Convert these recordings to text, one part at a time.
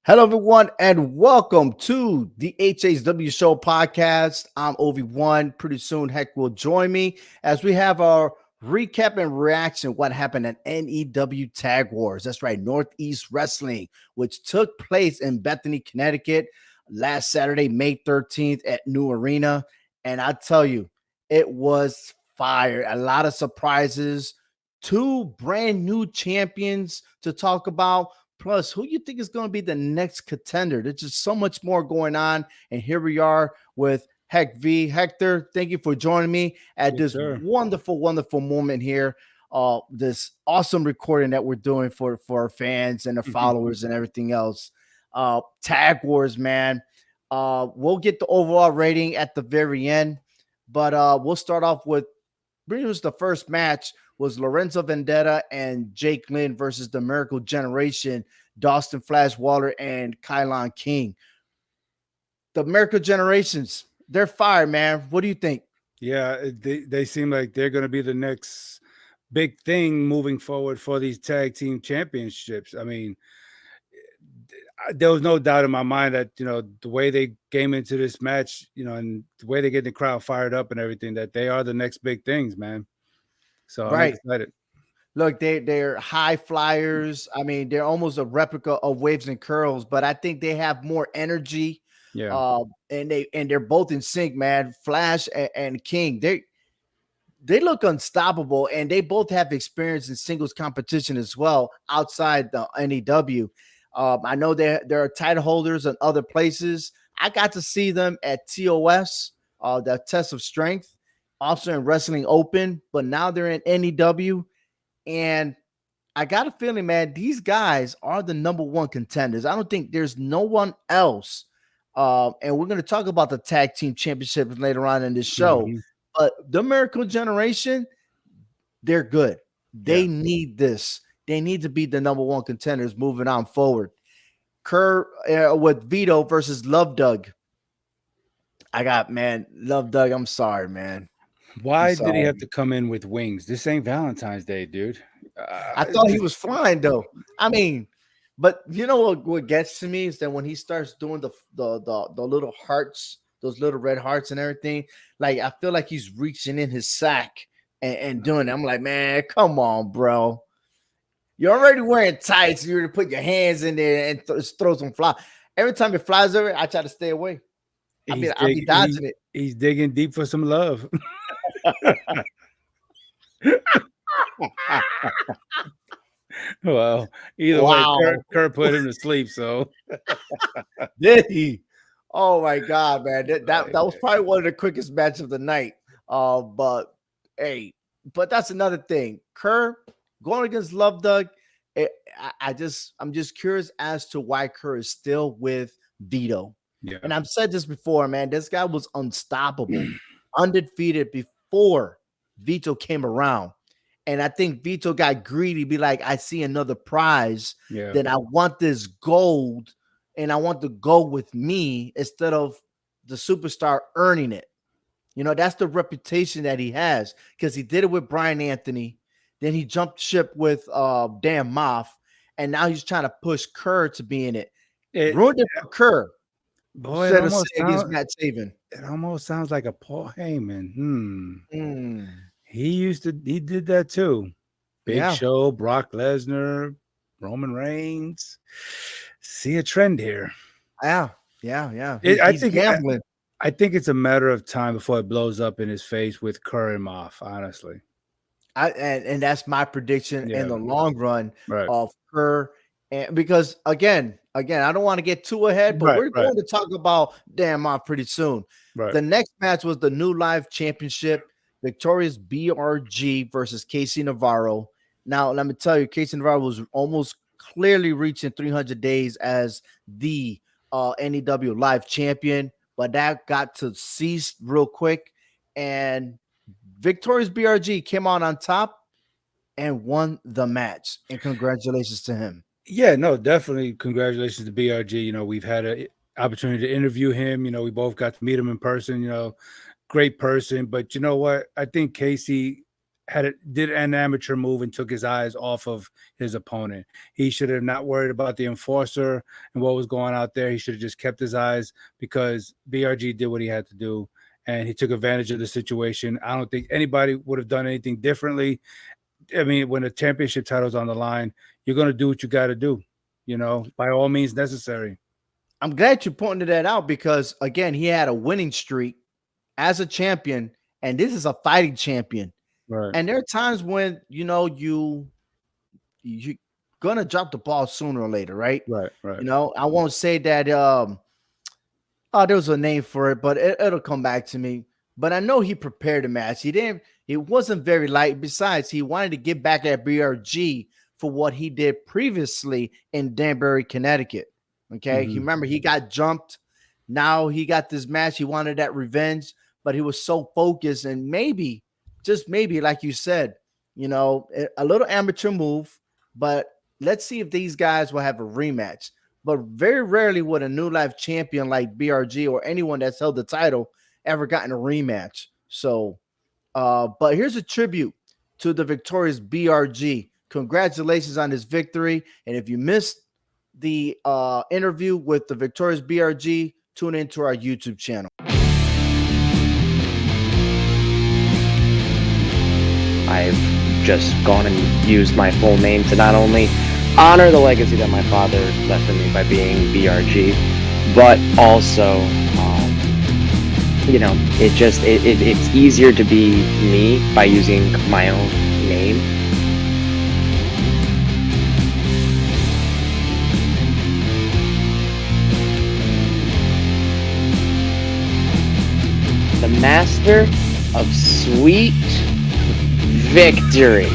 Hello, everyone, and welcome to the HHWShow podcast. I'm Obi-Wan. Pretty soon, Heck will join me as we have our recap and reaction what happened at NEW Tag Wars. That's right, Northeast Wrestling, which took place in Bethany, Connecticut last Saturday, May 13th at New Arena. And I tell you, it was fire. A lot of surprises, two brand new champions to talk about. Plus, who you think is going to be the next contender? There's just so much more going on. And here we are with Heck V. Hector, thank you for joining me at Yes, this sir. wonderful moment here. This awesome recording that we're doing for our fans and the followers and everything else. Tag Wars, man. We'll get the overall rating at the very end, but we'll start off with pretty much the first match was Lorenzo Vendetta and Jake Lynn versus the Miracle Generation, Dawson Flash Waller and Kylon King. The Miracle Generations, they're fire, man. What do you think? Yeah, they seem like they're going to be the next big thing moving forward for these tag team championships. I mean, there was no doubt in my mind that, the way they came into this match, and the way they get the crowd fired up and everything, that they are the next big things, man. So I'm Right. excited. Look, they're high flyers. I mean, they're almost a replica of Waves and Curls, but I think they have more energy. Yeah. And they're both in sync, man. Flash and King, they look unstoppable, and they both have experience in singles competition as well outside the NEW. I know there are title holders in other places. I got to see them at TOS, the Test of Strength, also in Wrestling Open, but now they're in NEW. And I got a feeling, man, these guys are the number one contenders. I don't think there's no one else. And we're going to talk about the tag team championships later on in this show. Hmm. But the Miracle Generation, they're good. Yeah. They need this. They need to be the number one contenders moving on forward. Kerr with Vito versus Love Doug. I got, man, Love Doug. I'm sorry, man. I'm Why did he have sorry. to come in with wings? This ain't Valentine's Day, dude. I thought he was flying though. I mean, but you know what gets to me is that when he starts doing the little hearts, those little red hearts and everything, like I feel like he's reaching in his sack and doing it. I'm like, man, come on, bro. You're already wearing tights. You're to put your hands in there and throw some fly. Every time it flies over, I try to stay away. he's I'll be dig he, dodging it. he's digging deep for some love. Well, either way, Wow. Kurt put him to sleep. So Did he? Oh my god, man. That was like, probably one of the quickest matches of the night. But hey, but that's another thing. Kerr going against Love Doug. I'm just curious as to why Kerr is still with Vito. yeah, And I've said this before, man. This guy was unstoppable, undefeated before Vito came around. And I think Vito got greedy, be like, I see another prize, yeah, then I want this gold and I want to go with me instead of the superstar earning it. You know, that's the reputation that he has because he did it with Brian Anthony. Then he jumped ship with Dan Moff, and now he's trying to push Kerr to be in it. it Ruined it for Kerr boy, instead of saying against Matt Saban. it almost sounds like a Paul Heyman. Mm, He did that too. Big yeah, Show, Brock Lesnar, Roman Reigns. See a trend here. yeah, yeah. It, I He's think gambling. I think it's a matter of time before it blows up in his face with Curry and Moff, honestly. And that's my prediction in Yeah, the long run right. of her. And because again, I don't want to get too ahead, but Right, we're right, going to talk about Dan Moff pretty soon. right. The next match was the New Life Championship, victorious BRG versus Casey Navarro. Now, let me tell you, Casey Navarro was almost clearly reaching 300 days as the NEW Live Champion, but that got to cease real quick. And victorious BRG came out on top and won the match. And congratulations to him. Yeah, no, definitely congratulations to BRG. We've had an opportunity to interview him. We both got to meet him in person, great person. But you know what? I think Casey did an amateur move and took his eyes off of his opponent. He should have not worried about the enforcer and what was going out there. He should have just kept his eyes, because BRG did what he had to do and he took advantage of the situation. I don't think anybody would have done anything differently. I mean, when the championship title's on the line, you're going to do what you got to do, by all means necessary. I'm glad you pointed that out, because again, he had a winning streak as a champion, and this is a fighting champion. Right. And there are times when you're gonna drop the ball sooner or later, right? Right. I won't say that there was a name for it, but it'll come back to me. But I know he prepared the match. It wasn't very light. Besides, he wanted to get back at BRG for what he did previously in Danbury, Connecticut. Okay. Mm-hmm. He remember he got jumped. Now he got this match. He wanted that revenge, but he was so focused, and maybe, just maybe, like you said, a little amateur move, but let's see if these guys will have a rematch. But very rarely would a New Life champion like BRG or anyone that's held the title ever gotten a rematch. So, but here's a tribute to the victorious BRG. Congratulations on this victory. And if you missed the interview with the victorious BRG, tune into our YouTube channel. I've just gone and used my full name to not only honor the legacy that my father left for me by being BRG, but also, it's easier to be me by using my own name. The master of sweet victory.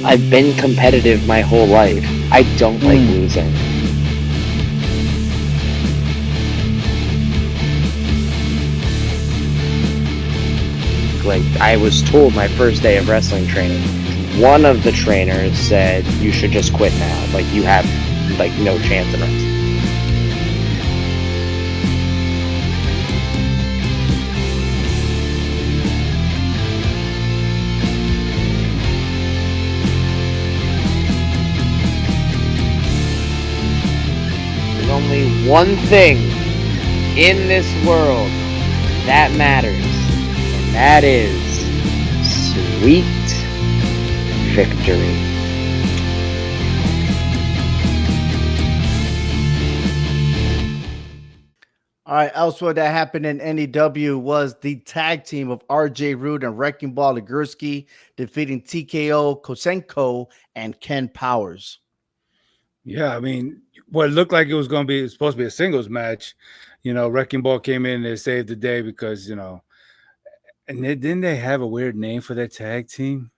I've been competitive my whole life. I don't like losing. Like, I was told my first day of wrestling training, one of the trainers said, you should just quit now. Like, you have, no chance of wrestling. There's only one thing in this world that matters, and that is sweet victory. All right, elsewhere that happened in NEW was the tag team of RJ Rude and Wrecking Ball Legursky defeating TKO, Kosenko, and Ken Powers. Yeah, I mean, what looked like it was supposed to be a singles match. Wrecking Ball came in and they saved the day because, and didn't they have a weird name for their tag team?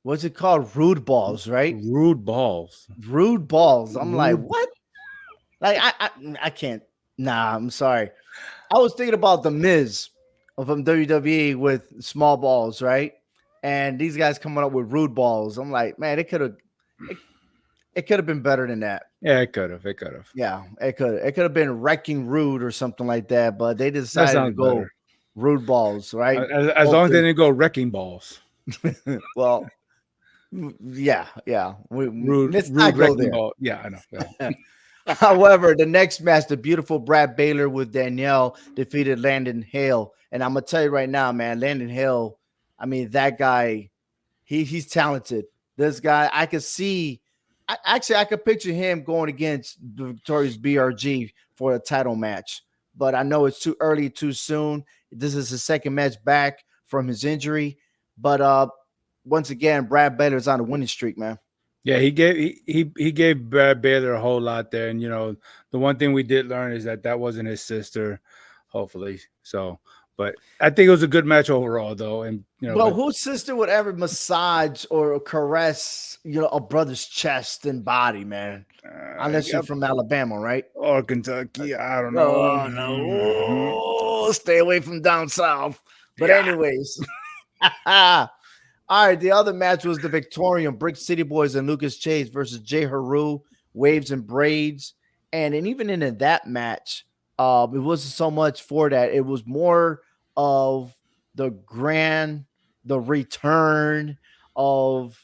What's it called? Rude Balls, right? Rude Balls. Rude Balls. I'm like, what? Like, I can't. Nah, I'm sorry. I was thinking about the Miz from WWE with small balls, right? And these guys coming up with rude balls. I'm like, man, it could have been better than that. Yeah, it could have. Yeah, it could have been Wrecking Rude or something like that, but they decided to go better. Rude Balls, right? As long as they didn't go Wrecking Balls. Well, yeah. Rude not go Wrecking there. Ball. Yeah, I know. Yeah. However, the next match, the beautiful Brad Baylor with Danielle defeated Landon Hale. And I'm going to tell you right now, man, Landon Hale, I mean, that guy, he's talented. This guy, I could see, I could picture him going against the victorious BRG for a title match. But I know it's too early, too soon. This is his second match back from his injury. But once again, Brad Baylor's on a winning streak, man. Yeah, he gave Brad Baylor a whole lot there, and the one thing we did learn is that wasn't his sister, hopefully. So, but I think it was a good match overall, though. And well, whose sister would ever massage or caress a brother's chest and body, man? Unless you're from Alabama, right? Or Kentucky, I don't know. Oh no, stay away from down south. But anyways. All right, the other match was the Victorian Brick City Boys and Lucas Chase versus Jay Haru, waves and braids. And even in that match, it wasn't so much for that. It was more of the return of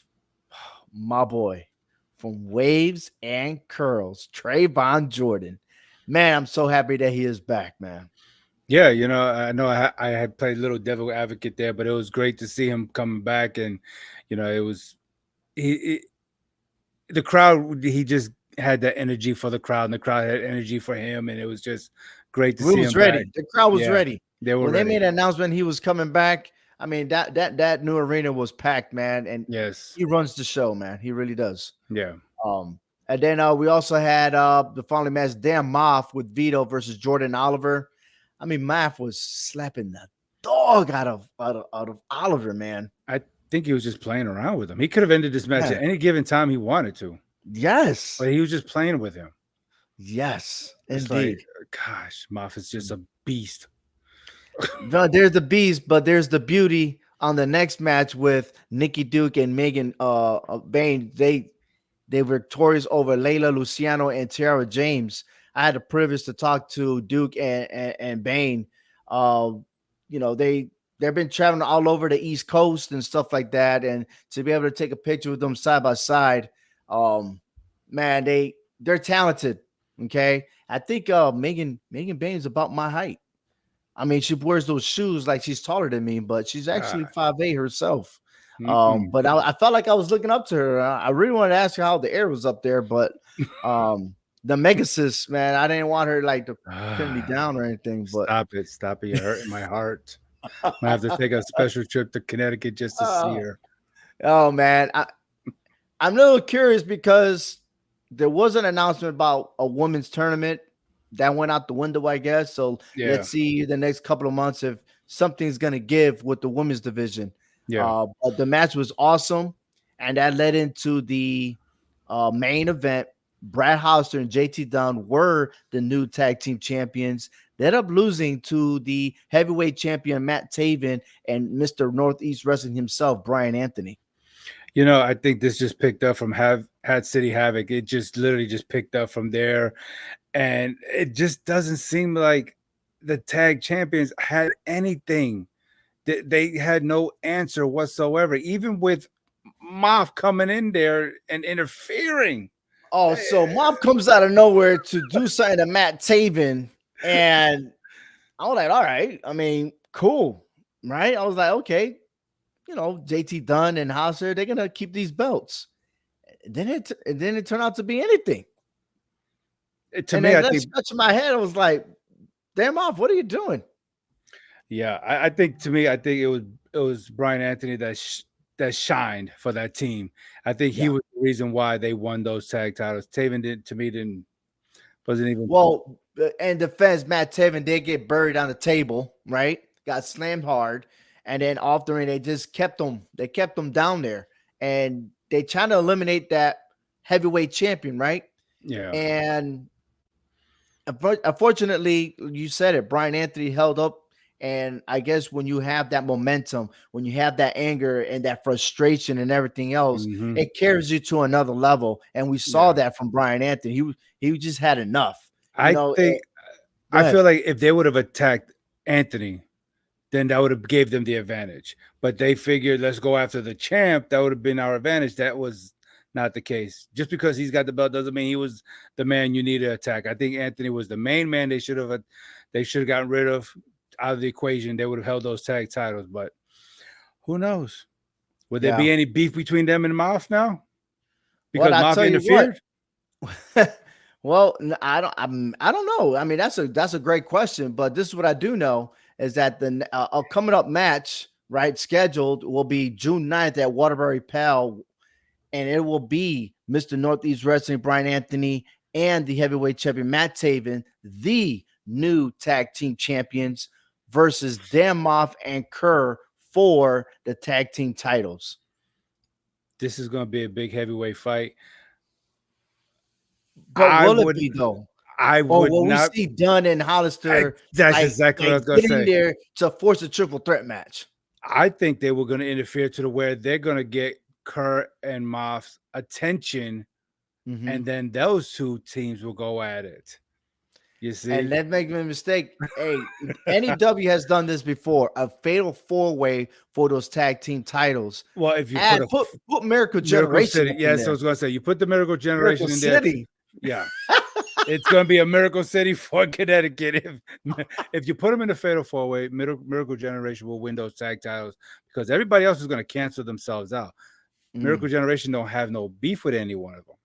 my boy from Waves and Curls, Trayvon Jordan. Man, I'm so happy that he is back, man. Yeah, I had played little devil advocate there, but it was great to see him coming back, and it was he the crowd. He just had that energy for the crowd, and the crowd had energy for him, and it was just great to We see was him back. ready. The crowd was Yeah, ready. they were When they ready. made an announcement he was coming back, I mean that new arena was packed, man. And Yes. he runs the show, man. He really does. Yeah. And then we also had the final match, Dan Moff with Vito versus Jordan Oliver. I mean, Moff was slapping the dog out of Oliver, man. I think he was just playing around with him. He could have ended this match Yeah. at any given time he wanted to, Yes. but he was just playing with him. Yes, It's indeed. like, gosh, Moff is just a beast. No, there's the beast, but there's the beauty on the next match with Nikki Duke and Megan Bain. They were victorious over Layla Luciano and Tiara James. I had the privilege to talk to Duke and Bain. They've been traveling all over the East Coast and stuff like that, and to be able to take a picture with them side by side, man, they're talented. Okay, I think Megan Bain is about my height. I mean, she wears those shoes like she's taller than me, but she's actually 5'8" herself. But I felt like I was looking up to her. I really wanted to ask her how the air was up there, but the Megasis, man, I didn't want her like to pin me down or anything. But Stop it! You're hurting my heart. I have to take a special trip to Connecticut just to see her. Oh man, I'm a little curious because there was an announcement about a women's tournament that went out the window, I guess. So let's see the next couple of months if something's gonna give with the women's division. Yeah. But the match was awesome, and that led into the main event. Brad Hollister and JT Dunn were the new tag team champions. They ended up losing to the heavyweight champion Matt Taven and Mr. Northeast Wrestling himself, Brian Anthony. I think this just picked up from Hat City Havoc. It just literally just picked up from there. And it just doesn't seem like the tag champions had anything. They had no answer whatsoever, even with Moff coming in there and interfering. Oh, so Moff comes out of nowhere to do something to Matt Taven. And I was like, all right. I mean, cool. Right? I was like, okay. JT Dunn and Hauser, they're going to keep these belts. Then it turned out to be anything. I think scratching my head, I was like, "Damn off! What are you doing?" Yeah, I think it was Brian Anthony that shined for that team. I think he was the reason why they won those tag titles. Taven wasn't even well. In defense, Matt Taven did get buried on the table, right? Got slammed hard, and then off the ring, they just kept him. They kept him down there, and they trying to eliminate that heavyweight champion, right? Yeah, and unfortunately, you said it, Brian Anthony held up. And I guess when you have that momentum, when you have that anger and that frustration and everything else, it carries you to another level. And we saw that from Brian Anthony. He just had enough. I feel like if they would have attacked Anthony, then that would have gave them the advantage. But they figured, let's go after the champ. That would have been our advantage. That was not the case. Just because he's got the belt doesn't mean he was the man you need to attack. I think Anthony was the main man they should have gotten rid of out of the equation. They would have held those tag titles, but who knows? Would there be any beef between them and Moff now? Because Moff interfered? Well, I don't know. I mean, that's a great question, but this is what I do know is that the coming up match, right, scheduled will be June 9th at Waterbury Pal. And it will be Mr. Northeast Wrestling, Brian Anthony, and the heavyweight champion, Matt Taven, the new tag team champions, versus Dan Moff and Kerr for the tag team titles. This is going to be a big heavyweight fight. But will it be, though? I would not. We see Dunn and Hollister. That's exactly what I was going to say. There to force a triple threat match. I think they were going to interfere to the where they're going to get Kerr and Moff's attention Mhm. and then those two teams will go at it. You see, And let's make no mistake. Hey, NEW has done this before. A fatal 4-way for those tag team titles. well, if you And put a put Miracle Miracle Generation City, up in yes, I there. was gonna say you put the Miracle Miracle Generation in there. City. Yeah, it's gonna be a Miracle City for Connecticut. If you put them in the fatal 4-way, Miracle Generation will win those tag titles because everybody else is gonna cancel themselves out. Miracle Generation don't have no beef with any one of them.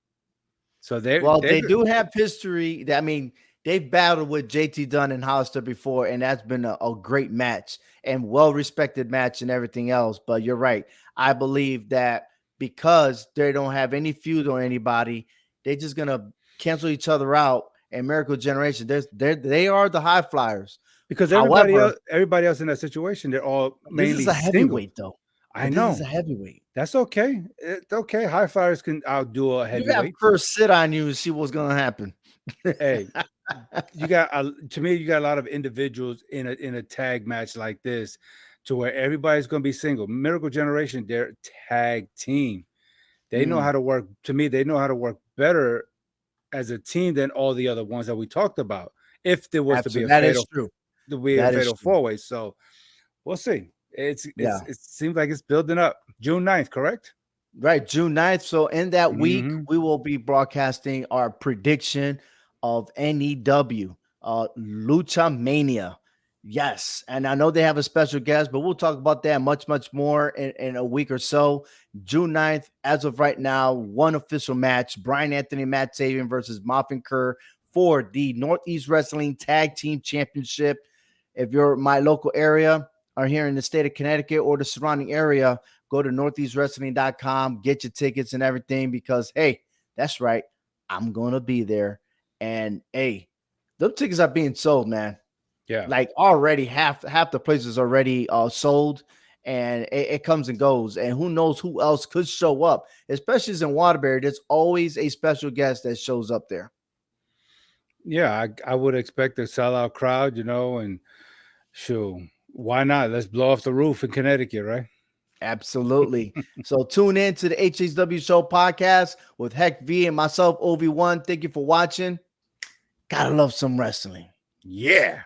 So Well, they they do have history. I mean, they've battled with JT Dunn and Hollister before, and that's been a great match and well-respected match and everything else. But you're right. I believe that because they don't have any feud on anybody, they're just gonna cancel each other out. And Miracle Generation, they are the high flyers. because However, everybody else in that situation, they're all this mainly is a single. heavyweight, though. I This is know a heavyweight. that's okay. It's okay. High flyers can outdo a You have heavyweight. Chris sit on you and see what's gonna happen. Hey, you got to me, you got a lot of individuals in a tag match like this, to where everybody's going to be single. Miracle Generation, they're tag team. They know how to work. To me, they know how to work better as a team than all the other ones that we talked about. If there was Absolutely. to That be a is fatal, true. to be a That is fatal true. 4-way, so we'll see. It seems like it's building up. June 9th, correct? Right, June 9th. So in that week, Mhm. we will be broadcasting our prediction of NEW, Lucha Mania. Yes, and I know they have a special guest, but we'll talk about that much, much more in a week or so. June 9th, as of right now, one official match, Brian Anthony, Matt Sabian versus Moffin Kerr for the Northeast Wrestling Tag Team Championship. If you're my local area or here in the state of Connecticut or the surrounding area, go to northeastwrestling.com, get your tickets and everything because, hey, that's right. I'm going to be there. And, hey, them tickets are being sold, man. Yeah. Like already half the places already sold, and it comes and goes. And who knows who else could show up, especially in Waterbury. There's always a special guest that shows up there. Yeah, I would expect a sellout crowd, and sure, why not? Let's blow off the roof in Connecticut, right? Absolutely. So tune in to the HHW Show podcast with Heck V and myself, OV1. Thank you for watching. Gotta love some wrestling. Yeah.